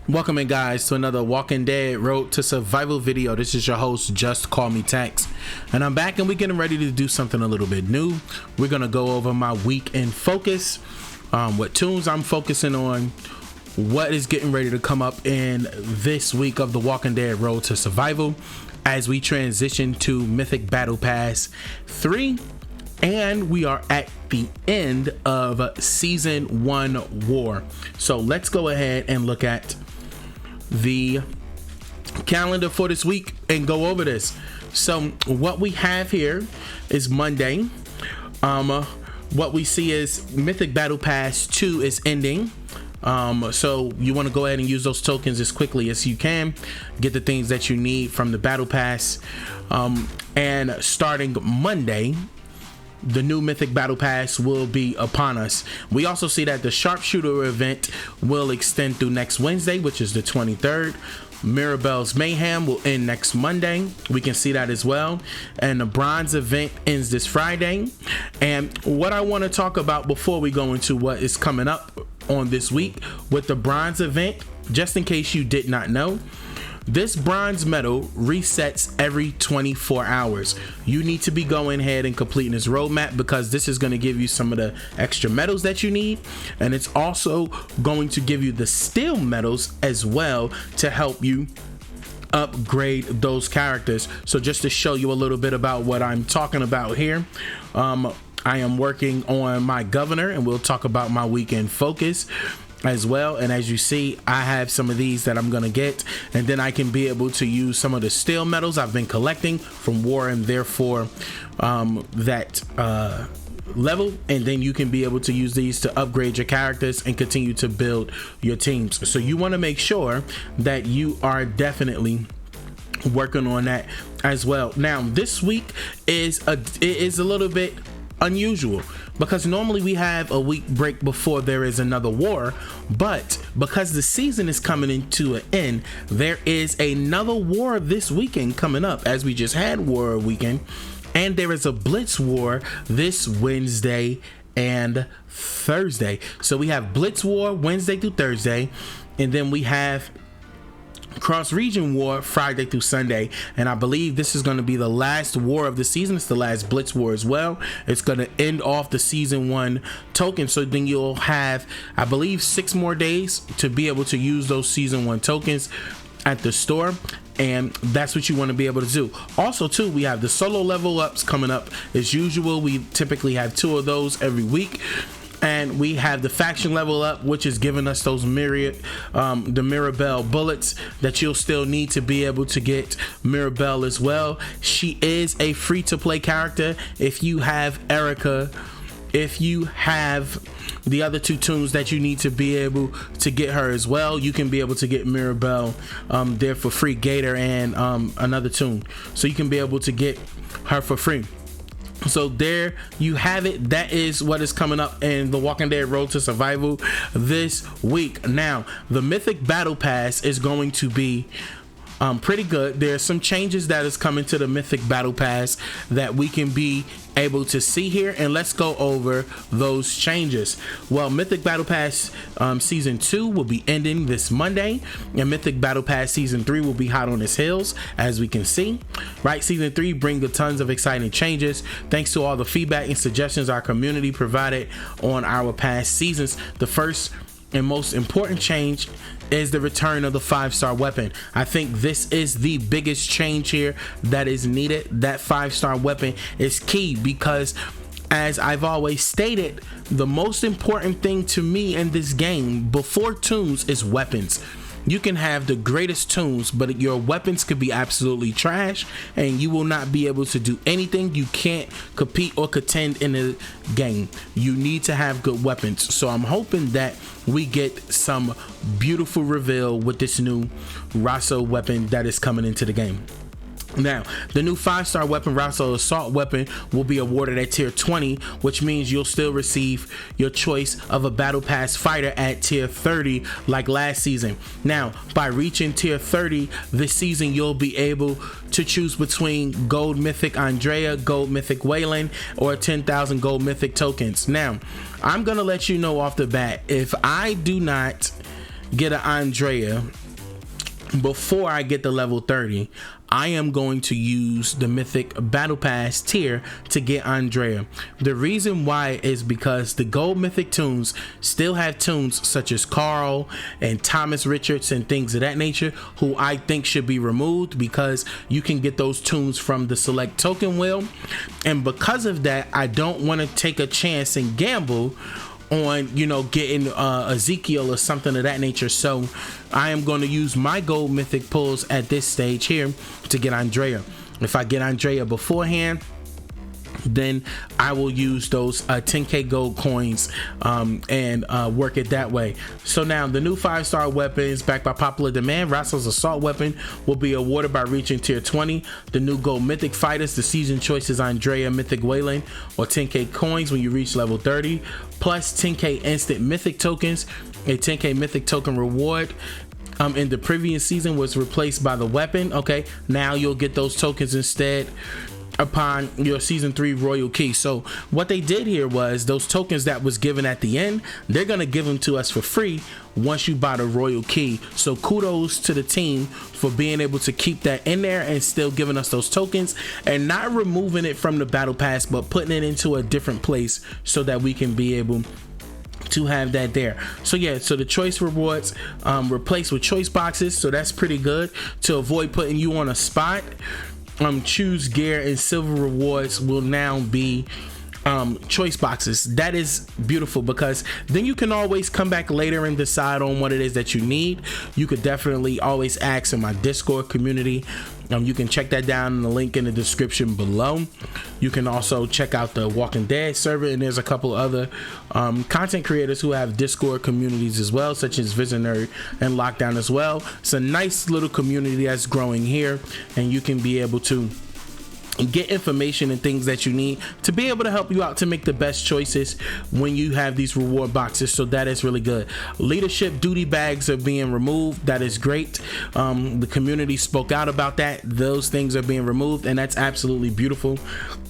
Welcome in, guys, to another Walking Dead Road to Survival video. This is your host, Just Call Me Tax, and I'm back and we're getting ready to do something a little bit new. We're gonna go over my week in focus. What tunes I'm focusing on, what is getting ready to come up in this week of the Walking Dead Road to Survival as we transition to Mythic Battle Pass 3, and we are at the end of Season 1 War. So let's go ahead and look at the calendar for this week and go over this. So what we have here is Monday. What we see is Mythic Battle Pass 2 is ending. So you want to go ahead and use those tokens as quickly as you can, get the things that you need from the battle pass, and starting Monday, the new Mythic Battle Pass will be upon us. We also see that the Sharpshooter event will extend through next Wednesday, which is the 23rd. Mirabelle's Mayhem will end next Monday. We can see that as well. And the Bronze event ends this Friday. And what I want to talk about before we go into what is coming up on this week with the Bronze event, just in case you did not know, this bronze medal resets every 24 hours. You need to be going ahead and completing this roadmap because this is going to give you some of the extra medals that you need, and it's also going to give you the steel medals as well to help you upgrade those characters. So just to show you a little bit about what I'm talking about here, I am working on my governor, and we'll talk about my weekend focus as well. And as you see, I have some of these that I'm gonna get, and then I can be able to use some of the steel medals I've been collecting from war, and therefore that level, and then you can be able to use these to upgrade your characters and continue to build your teams. So you want to make sure that you are definitely working on that as well. Now this week is a little bit unusual because normally we have a week break before there is another war, but because the season is coming into an end, there is another war this weekend coming up, as we just had war weekend, and there is a Blitz War this Wednesday and Thursday. So we have Blitz War Wednesday through Thursday, and then we have Cross Region War Friday through Sunday, and I believe this is going to be the last war of the season. It's the last Blitz War as well. It's going to end off the Season 1 token, so then you'll have, I believe, 6 more days to be able to use those Season 1 tokens at the store, and that's what you want to be able to do. Also too, we have the solo level ups coming up as usual. We typically have 2 of those every week. And we have the faction level up, which is giving us those the Mirabelle bullets that you'll still need to be able to get Mirabelle as well. She is a free to play character. If you have Erica, if you have the other 2 tunes that you need to be able to get her as well, you can be able to get Mirabelle there for free, Gator and another tune. So you can be able to get her for free. So there you have it. That is what is coming up in the Walking Dead Road to Survival this week. Now, the Mythic Battle Pass is going to be pretty good. There's some changes that is coming to the Mythic Battle Pass that we can be able to see here, and let's go over those changes. Well, Mythic Battle Pass Season 2 will be ending this Monday, and Mythic Battle Pass Season 3 will be hot on its heels, as we can see. Right, Season 3 brings a tons of exciting changes thanks to all the feedback and suggestions our community provided on our past seasons. The first and most important change is the return of the 5-star weapon. I think this is the biggest change here that is needed. That 5-star weapon is key because, as I've always stated, the most important thing to me in this game before tunes is weapons. You can have the greatest tunes, but your weapons could be absolutely trash and you will not be able to do anything. You can't compete or contend in the game. You need to have good weapons. So I'm hoping that we get some beautiful reveal with this new Rosso weapon that is coming into the game. Now, the new 5-star weapon, Rosso Assault Weapon, will be awarded at tier 20, which means you'll still receive your choice of a Battle Pass fighter at tier 30 like last season. Now, by reaching tier 30 this season, you'll be able to choose between Gold Mythic Andrea, Gold Mythic Waylon, or 10,000 Gold Mythic tokens. Now, I'm going to let you know off the bat, if I do not get an Andrea before I get the level 30, I am going to use the Mythic Battle Pass tier to get Andrea. The reason why is because the gold Mythic toons still have toons such as Carl and Thomas Richards and things of that nature, who I think should be removed because you can get those toons from the select token wheel. And because of that, I don't want to take a chance and gamble on, you know, getting Ezekiel or something of that nature. So I am going to use my gold mythic pulls at this stage here to get Andrea. If I get Andrea beforehand, then I will use those 10k gold coins and work it that way. So now the new 5-star weapons backed by popular demand. Rassal's assault weapon will be awarded by reaching tier 20. The new gold mythic fighters, the season choice is Andrea, Mythic Wayland, or 10k coins when you reach level 30, plus 10k instant mythic tokens. A 10k mythic token reward in the previous season was replaced by the weapon. Okay, now you'll get those tokens instead upon your season 3 royal key. So what they did here was those tokens that was given at the end, they're gonna give them to us for free once you buy the royal key. So kudos to the team for being able to keep that in there and still giving us those tokens and not removing it from the battle pass, but putting it into a different place so that we can be able to have that there. So yeah, so the choice rewards replaced with choice boxes, so that's pretty good to avoid putting you on a spot. Choose gear and silver rewards will now be choice boxes. That is beautiful because then you can always come back later and decide on what it is that you need. You could definitely always ask in my Discord community. You can check that down in the link in the description below. You can also check out the Walking Dead server, and there's a couple other content creators who have Discord communities as well, such as Visionary and Lockdown as well. It's a nice little community that's growing here, and you can be able to get information and things that you need to be able to help you out to make the best choices when you have these reward boxes. So that is really good. Leadership duty bags are being removed. That is great. The community spoke out about that. Those things are being removed, and that's absolutely beautiful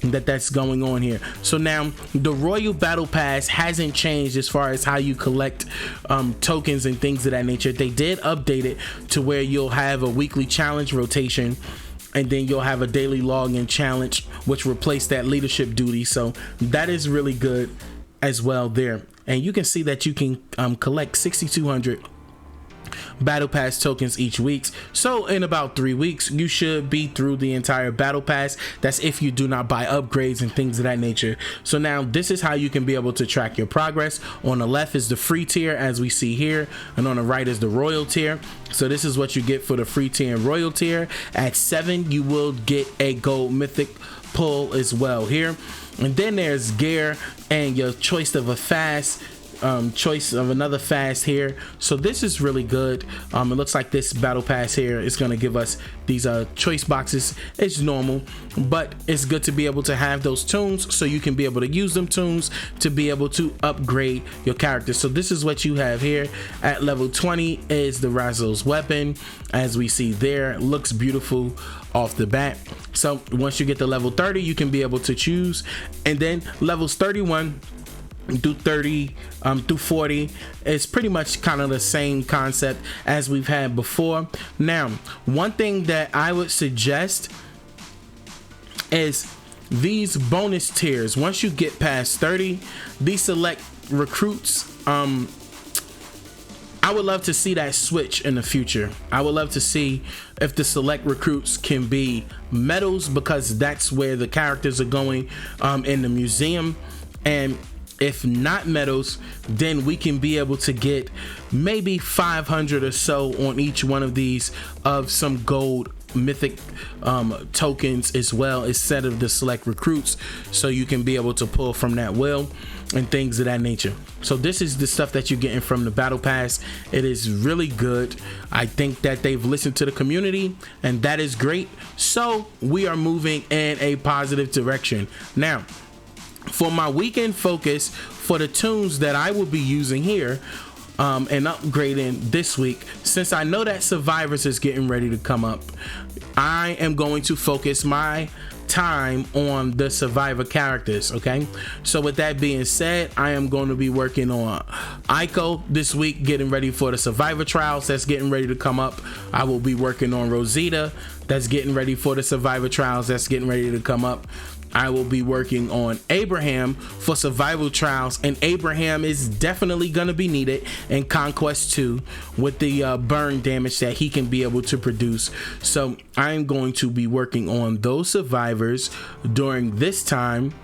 that that's going on here. So now the Royal Battle Pass hasn't changed as far as how you collect tokens and things of that nature. They did update it to where you'll have a weekly challenge rotation, and then you'll have a daily login challenge which replaced that leadership duty. So that is really good as well there. And you can see that you can collect 6,200 battle pass tokens each week. So in about 3 weeks you should be through the entire battle pass. That's if you do not buy upgrades and things of that nature. So now this is how you can be able to track your progress. On the left is the free tier, as we see here, and on the right is the royal tier. So this is what you get for the free tier and royal tier. At 7 you will get a gold mythic pull as well here, and then there's gear and your choice of a fast, choice of another fast here. So this is really good. It looks like this battle pass here is going to give us these choice boxes. It's normal, but it's good to be able to have those toons so you can be able to use them toons to be able to upgrade your character. So this is what you have here at level 20 is the Razzle's weapon, as we see there. Looks beautiful off the bat. So once you get to level 30 you can be able to choose, and then levels 31 through 30 through 40 is pretty much kind of the same concept as we've had before. Now one thing that I would suggest is these bonus tiers. Once you get past 30, these select recruits, I would love to see that switch in the future. I would love to see if the select recruits can be medals, because that's where the characters are going in the museum. And if not medals, then we can be able to get maybe 500 or so on each one of these of some gold mythic tokens as well, instead of the select recruits, so you can be able to pull from that wheel and things of that nature. So this is the stuff that you're getting from the battle pass. It is really good. I think that they've listened to the community, and that is great. So we are moving in a positive direction. Now for my weekend focus for the toons that I will be using here and upgrading this week, since I know that Survivors is getting ready to come up, I am going to focus my time on the survivor characters. Okay, so with that being said, I am going to be working on Aiko this week, getting ready for the survivor trials that's getting ready to come up. I will be working on Rosita, that's getting ready for the survivor trials that's getting ready to come up. I will be working on Abraham for survival trials, and Abraham is definitely going to be needed in Conquest 2 with the burn damage that he can be able to produce. So I'm going to be working on those survivors during this time.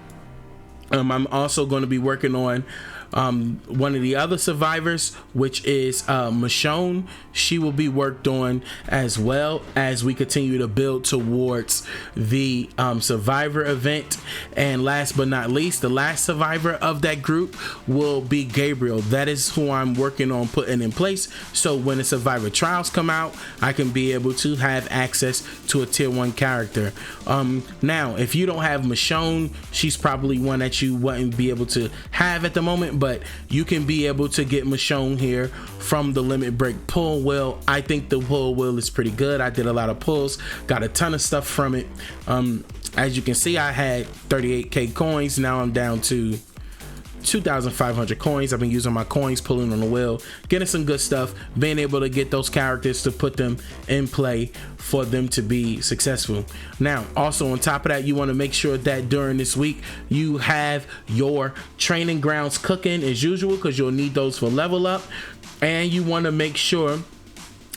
I'm also going to be working on one of the other survivors, which is Michonne. She will be worked on as well as we continue to build towards the survivor event. And last but not least, the last survivor of that group will be Gabriel. That is who I'm working on putting in place, so when the survivor trials come out, I can be able to have access to a tier 1 character. Now if you don't have Michonne, she's probably one that you wouldn't be able to have at the moment, but you can be able to get Michonne here from the limit break pull wheel. I think the pull wheel is pretty good. I did a lot of pulls, got a ton of stuff from it. As you can see, I had 38k coins. Now I'm down to 2,500 coins. I've been using my coins, pulling on the wheel, getting some good stuff, being able to get those characters to put them in play for them to be successful. Now also on top of that, you want to make sure that during this week you have your training grounds cooking as usual, because you'll need those for level up, and you want to make sure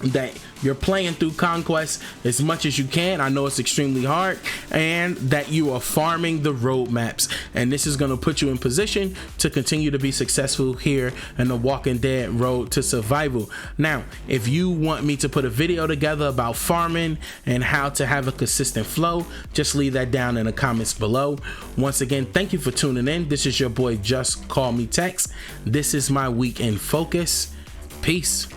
that you're playing through Conquest as much as you can. I know it's extremely hard, and that you are farming the roadmaps, and this is going to put you in position to continue to be successful here in the Walking Dead road to survival. Now if you want me to put a video together about farming and how to have a consistent flow, just leave that down in the comments below. Once again, thank you for tuning in. This is your boy Just Call Me Tex. This is my week in focus. Peace.